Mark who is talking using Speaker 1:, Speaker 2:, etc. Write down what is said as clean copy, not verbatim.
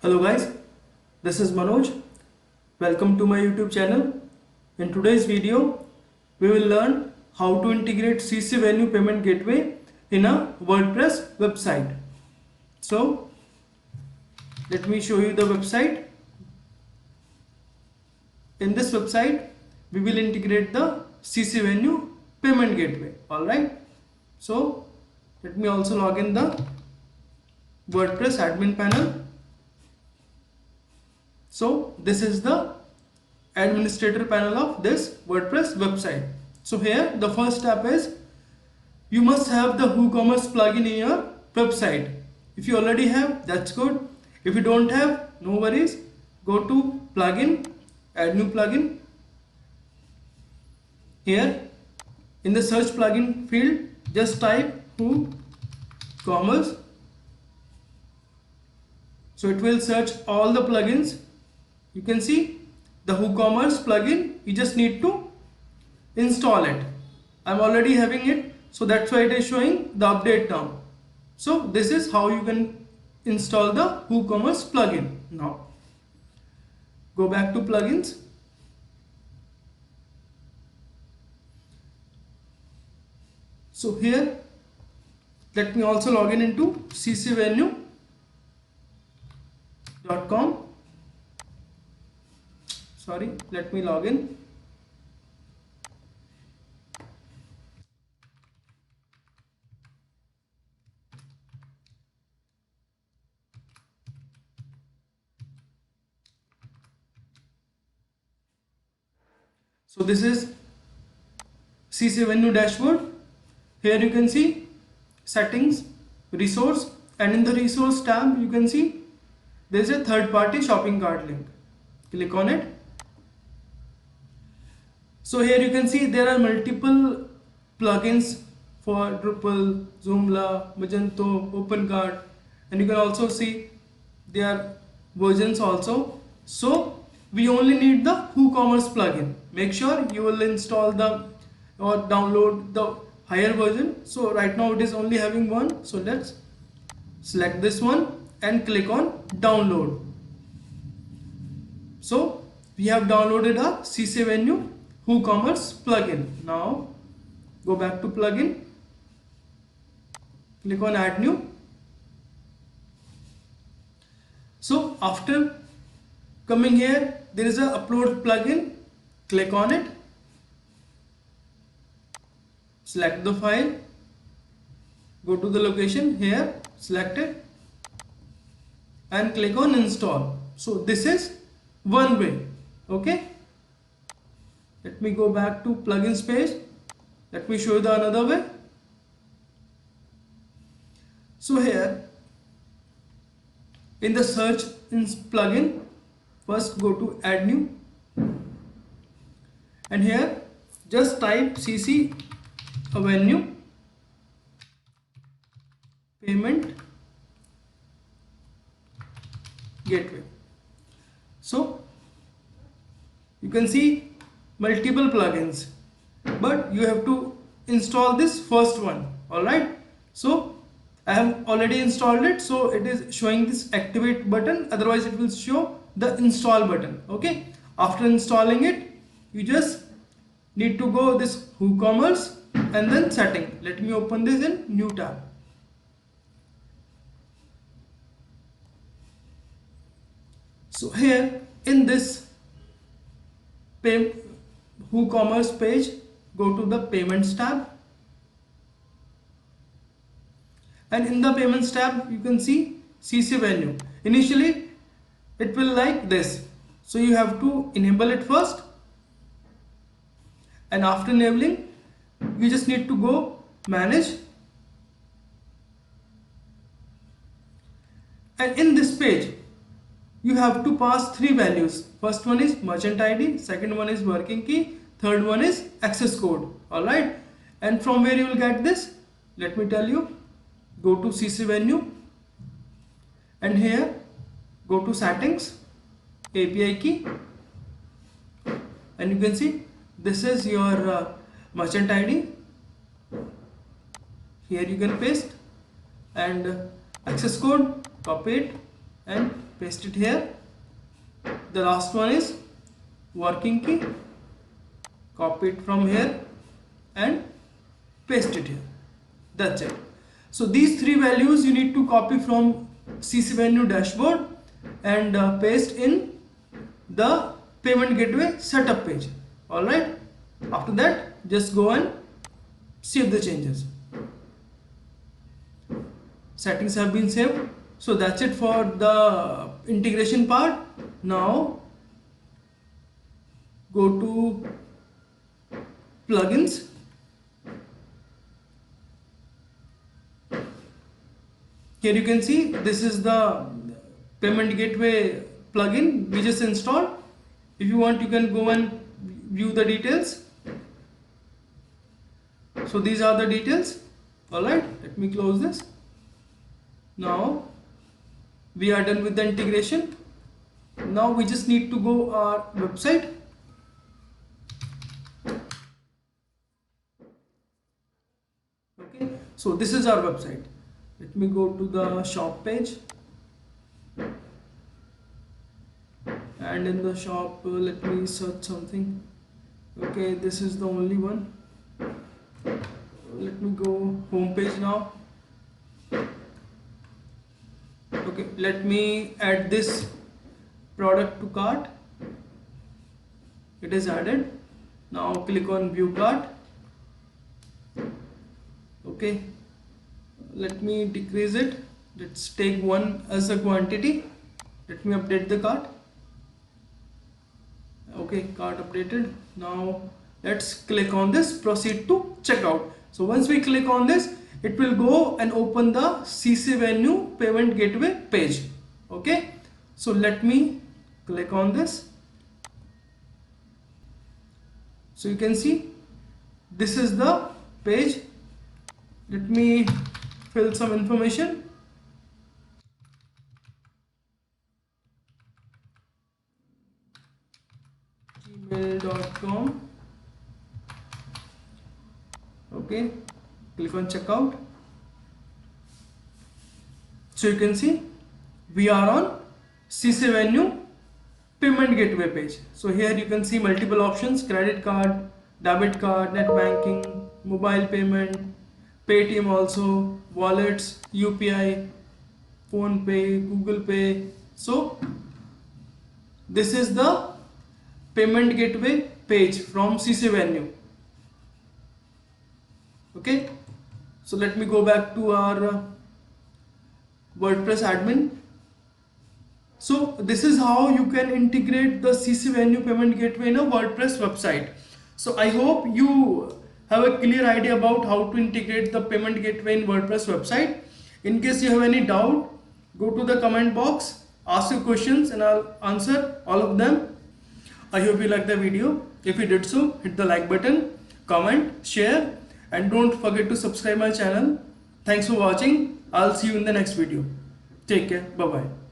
Speaker 1: Hello guys, this is Manoj. Welcome to my YouTube channel. In today's video, we will learn how to integrate CC Venue Payment Gateway in a WordPress website. So, let me show you the website. In this website, we will integrate the CC Venue Payment Gateway. Alright. So, let me also log in the WordPress admin panel. So this is the administrator panel of this WordPress website. So here the first step is you must have the WooCommerce plugin in your website. If you already have, that's good. If you don't have, no worries. Go to plugin, add new plugin. Here in the search plugin field, just type WooCommerce. So it will search all the plugins. You can see the WooCommerce plugin, you just need to install it. I'm already having it, so that's why it is showing the update now. So this is how you can install the WooCommerce plugin. Now go back to plugins. So here let me also log in into ccvenue.com. Sorry, let me log in. So this is CC Venue dashboard. Here you can see settings, resource, and in the resource tab you can see there is a third party shopping cart link. Click on it. So here you can see there are multiple plugins for Drupal, Joomla, Magento, OpenCart, and you can also see their versions also. So we only need the WooCommerce plugin. Make sure you will install the or download the higher version. So right now it is only having one. So let's select this one and click on download. So we have downloaded a CC Venue WooCommerce plugin. Now go back to plugin, click on add new. So after coming here, there is a upload plugin. Click on it, select the file, go to the location here, select it and click on install. So this is one way. Okay, let me go back to plugins page. Let me show you the another way. So here in the search in plugin, first go to add new, and here just type CC Venue Payment Gateway. So you can see multiple plugins, but you have to install this first one. Alright, so I have already installed it, so it is showing this activate button, otherwise it will show the install button. Okay, after installing it, you just need to go this WooCommerce and then setting. Let me open this in new tab. So here in this WooCommerce page, go to the payments tab, and in the payments tab you can see CC Venue. Initially it will like this, so you have to enable it first, and after enabling you just need to go manage, and in this page you have to pass three values. First one is merchant ID, second one is working key, third one is access code. Alright, and from where you will get this, let me tell you. Go to CC Venue and here go to settings, API key, and you can see this is your merchant ID. Here you can paste, and access code, copy it and paste it here. The last one is working key. Copy it from here and paste it here. That's it. So these three values you need to copy from CCvenue dashboard and paste in the payment gateway setup page. Alright. After that, just go and save the changes. Settings have been saved. So that's it for the integration part. Now go to plugins. Here you can see this is the payment gateway plugin we just installed. If you want, you can go and view the details. So these are the details. Alright, let me close this. Now we are done with the integration. Now we just need to go our website. Okay, so this is our website. Let me go to the shop page, and in the shop let me search something. Okay, this is the only one. Let me go home page now. Okay, let me add this product to cart. It is added. Now click on view cart. Okay, let me decrease it. Let's take one as a quantity. Let me update the cart. Okay, cart updated. Now let's click on this, proceed to checkout. So once we click on this, it will go and open the CCvenue payment gateway page. Okay, so let me click on this. So you can see this is the page. Let me fill some information. gmail.com. Okay, click on checkout. So you can see we are on CCvenue payment gateway page. So here you can see multiple options: credit card, debit card, net banking, mobile payment, Paytm also, wallets, UPI, Phone Pay, Google Pay. So this is the payment gateway page from CCvenue. Okay, so let me go back to our WordPress admin. So this is how you can integrate the CCvenue payment gateway in a WordPress website. So I hope you have a clear idea about how to integrate the payment gateway in WordPress website. In case you have any doubt, go to the comment box, ask your questions and I'll answer all of them. I hope you liked the video. If you did so, hit the like button, comment, share, and don't forget to subscribe my channel. Thanks for watching. I'll see you in the next video. Take care. Bye bye.